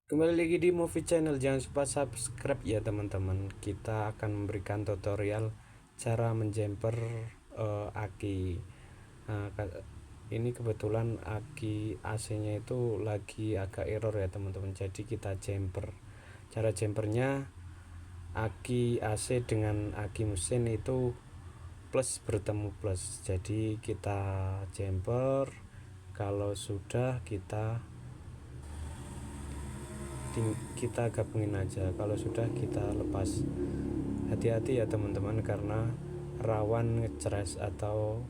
Kembali lagi di Movie Channel, jangan lupa subscribe ya teman-teman. Kita akan memberikan tutorial cara menjumper aki. Nah, ini kebetulan aki AC-nya itu lagi agak error ya teman-teman. Jadi kita jumper. Cara jumpernya, aki AC dengan aki mesin itu plus bertemu plus. Jadi kita jumper. Kalau sudah kita gabungin aja, kalau sudah kita lepas. Hati-hati ya teman-teman, karena rawan ngecres atau